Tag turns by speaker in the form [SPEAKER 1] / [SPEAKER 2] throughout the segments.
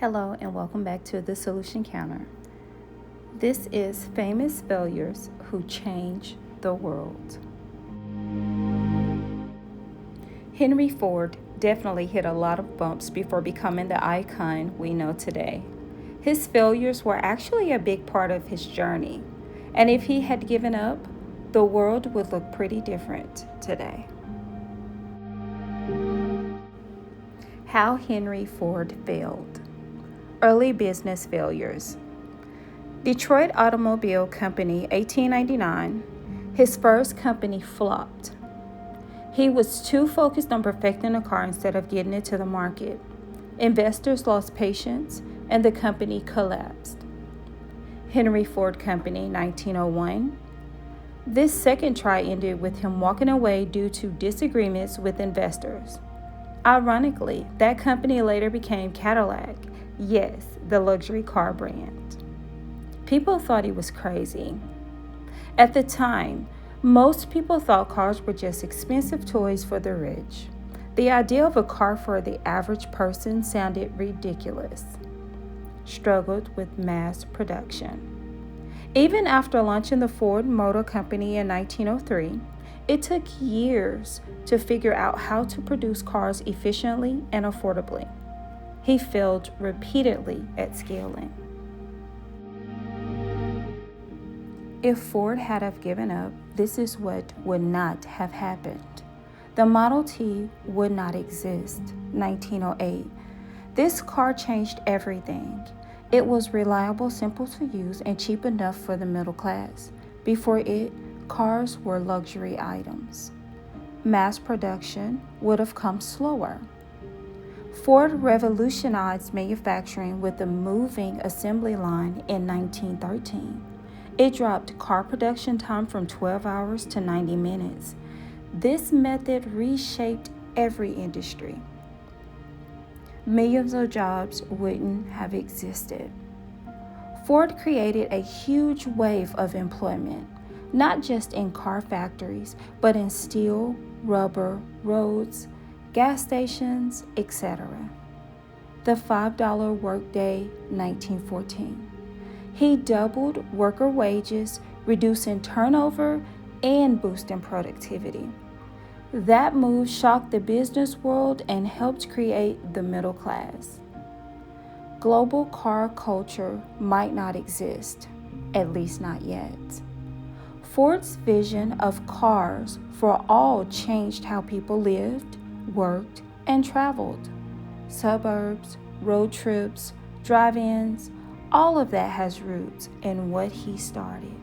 [SPEAKER 1] Hello and welcome back to the Solution Counter. This is Famous Failures Who Change the World. Henry Ford definitely hit a lot of bumps before becoming the icon we know today. His failures were actually a big part of his journey, and if he had given up, the world would look pretty different today. How Henry Ford failed. Early business failures. Detroit Automobile Company, 1899. His first company flopped. He was too focused on perfecting a car instead of getting it to the market. Investors lost patience and the company collapsed. Henry Ford Company, 1901. This second try ended with him walking away due to disagreements with investors. Ironically, that company later became Cadillac. Yes, the luxury car brand. People thought he was crazy. At the time, most people thought cars were just expensive toys for the rich. The idea of a car for the average person sounded ridiculous. Struggled with mass production. Even after launching the Ford Motor Company in 1903, it took years to figure out how to produce cars efficiently and affordably. He failed repeatedly at scaling. If Ford had have given up, this is what would not have happened. The Model T would not exist. 1908. This car changed everything. It was reliable, simple to use, and cheap enough for the middle class. Before it, cars were luxury items. Mass production would have come slower. Ford revolutionized manufacturing with the moving assembly line in 1913. It dropped car production time from 12 hours to 90 minutes. This method reshaped every industry. Millions of jobs wouldn't have existed. Ford created a huge wave of employment, not just in car factories, but in steel, rubber, roads, gas stations, etc. The $5 workday, 1914. He doubled worker wages, reducing turnover and boosting productivity. That move shocked the business world and helped create the middle class. Global car culture might not exist, at least not yet. Ford's vision of cars for all changed how people lived, worked, and traveled. Suburbs, road trips, drive-ins, all of that has roots in what he started.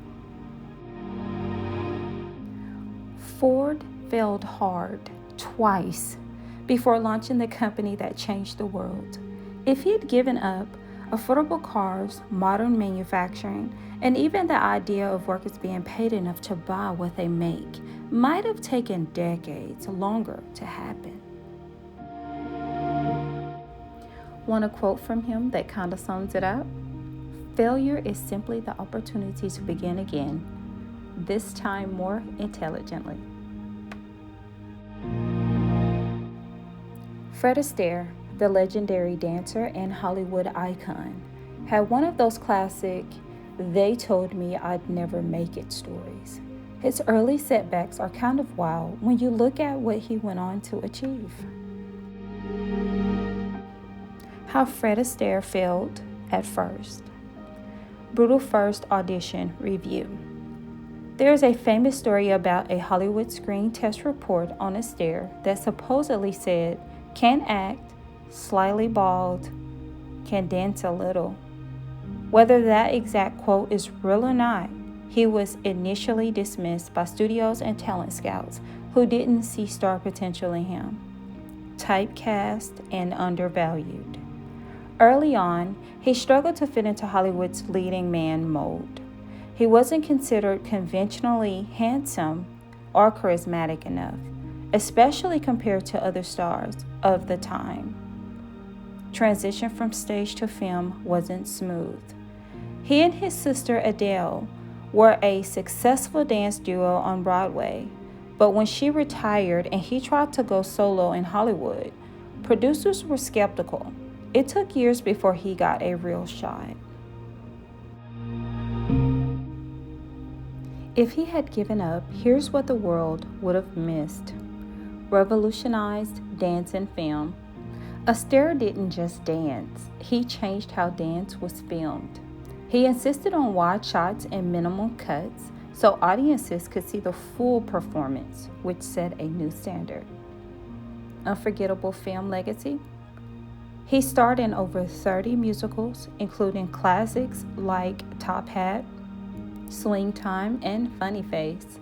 [SPEAKER 1] Ford failed hard twice before launching the company that changed the world. If he had given up, affordable cars, modern manufacturing, and even the idea of workers being paid enough to buy what they make might have taken decades longer to happen. Want a quote from him that kind of sums it up? Failure is simply the opportunity to begin again, this time more intelligently. Fred Astaire, the legendary dancer and Hollywood icon, had one of those classic, "they told me I'd never make it" stories. His early setbacks are kind of wild when you look at what he went on to achieve. How Fred Astaire failed at first. Brutal first audition review. There is a famous story about a Hollywood screen test report on Astaire that supposedly said, "Can act, slightly bald, can dance a little." Whether that exact quote is real or not, he was initially dismissed by studios and talent scouts who didn't see star potential in him. Typecast and undervalued. Early on, he struggled to fit into Hollywood's leading man mold. He wasn't considered conventionally handsome or charismatic enough, especially compared to other stars of the time. Transition from stage to film wasn't smooth. He and his sister Adele were a successful dance duo on Broadway, but when she retired and he tried to go solo in Hollywood, producers were skeptical. It took years before he got a real shot. If he had given up, here's what the world would have missed. Revolutionized dance and film. Astaire didn't just dance, he changed how dance was filmed. He insisted on wide shots and minimal cuts so audiences could see the full performance, which set a new standard. Unforgettable film legacy. He starred in over 30 musicals, including classics like Top Hat, Swing Time, and Funny Face.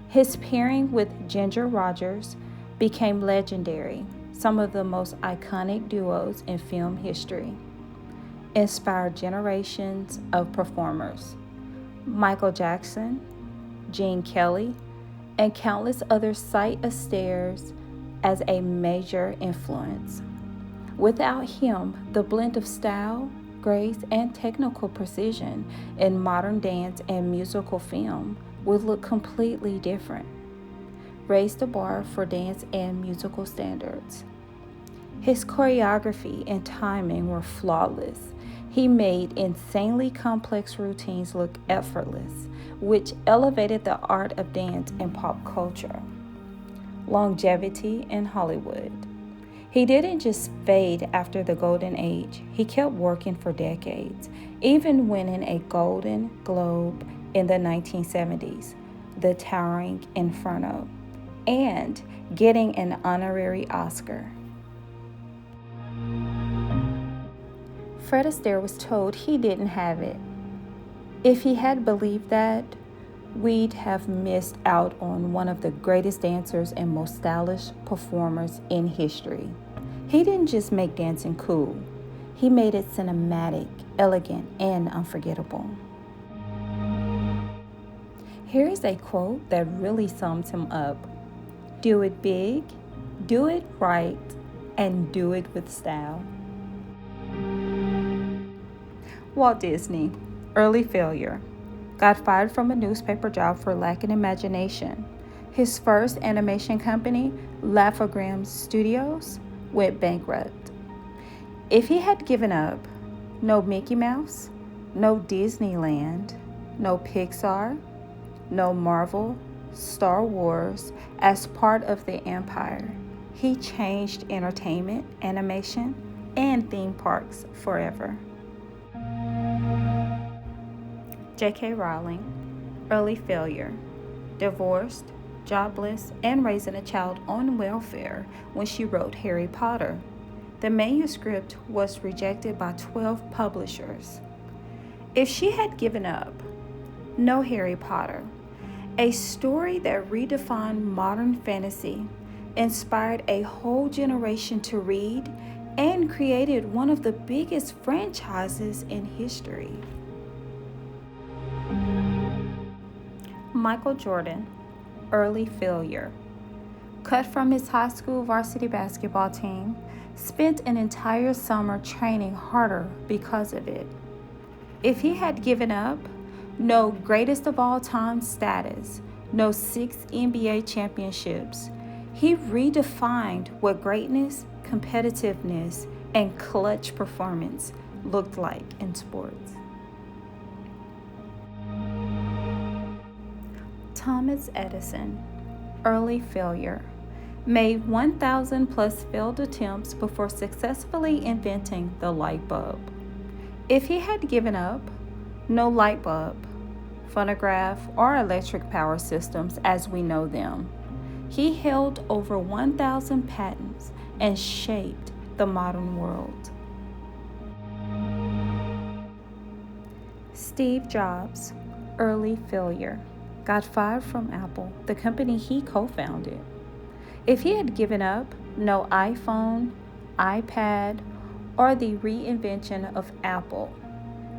[SPEAKER 1] His pairing with Ginger Rogers became legendary, some of the most iconic duos in film history. Inspired generations of performers. Michael Jackson, Gene Kelly, and countless others cite Astaire as a major influence. Without him, the blend of style, grace, and technical precision in modern dance and musical film would look completely different. Raised the bar for dance and musical standards. His choreography and timing were flawless. He made insanely complex routines look effortless, which elevated the art of dance in pop culture. Longevity in Hollywood. He didn't just fade after the golden age, he kept working for decades, even winning a Golden Globe in the 1970s, The Towering Inferno, and getting an honorary Oscar. Fred Astaire was told he didn't have it. If he had believed that, we'd have missed out on one of the greatest dancers and most stylish performers in history. He didn't just make dancing cool, he made it cinematic, elegant, and unforgettable. Here's a quote that really sums him up. Do it big, do it right, and do it with style. Walt Disney, early failure. Got fired from a newspaper job for lacking imagination. His first animation company, Laugh-O-Gram Studios, went bankrupt. If he had given up, no Mickey Mouse, no Disneyland, no Pixar, no Marvel, Star Wars as part of the empire. He changed entertainment, animation, and theme parks forever. J.K. Rowling, early failure, divorced, jobless, and raising a child on welfare when she wrote Harry Potter. The manuscript was rejected by 12 publishers. If she had given up, no Harry Potter, a story that redefined modern fantasy, inspired a whole generation to read, and created one of the biggest franchises in history. Michael Jordan, early failure. Cut from his high school varsity basketball team, spent an entire summer training harder because of it. If he had given up, no greatest of all time status, no 6 NBA championships. He redefined what greatness, competitiveness, and clutch performance looked like in sports. Thomas Edison, early failure. Made 1,000 plus failed attempts before successfully inventing the light bulb. If he had given up, no light bulb, phonograph, or electric power systems as we know them. He held over 1,000 patents and shaped the modern world. Steve Jobs, early failure. Got fired from Apple, the company he co-founded. If he had given up, no iPhone, iPad, or the reinvention of Apple.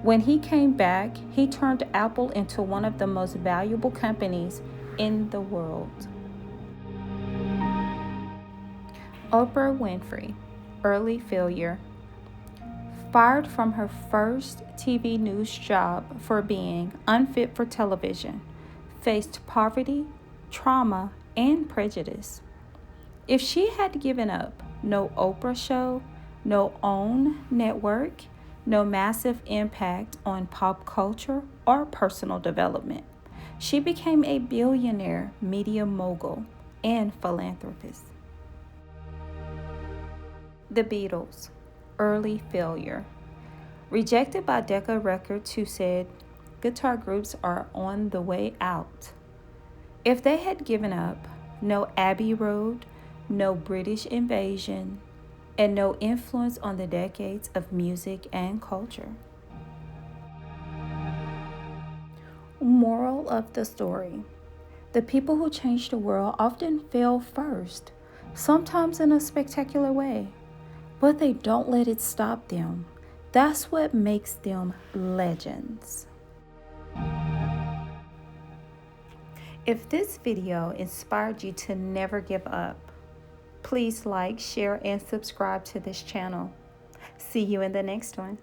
[SPEAKER 1] When he came back, he turned Apple into one of the most valuable companies in the world. Oprah Winfrey, early failure. Fired from her first TV news job for being unfit for television. Faced poverty, trauma, and prejudice. If she had given up, no Oprah show, no own network, no massive impact on pop culture or personal development. She became a billionaire, media mogul, and philanthropist. The Beatles, early failure. Rejected by Decca Records, who said guitar groups are on the way out. If they had given up, no Abbey Road, no British invasion, and no influence on the decades of music and culture. Moral of the story: the people who change the world often fail first, sometimes in a spectacular way, but they don't let it stop them. That's what makes them legends. If this video inspired you to never give up, please like, share, and subscribe to this channel. See you in the next one.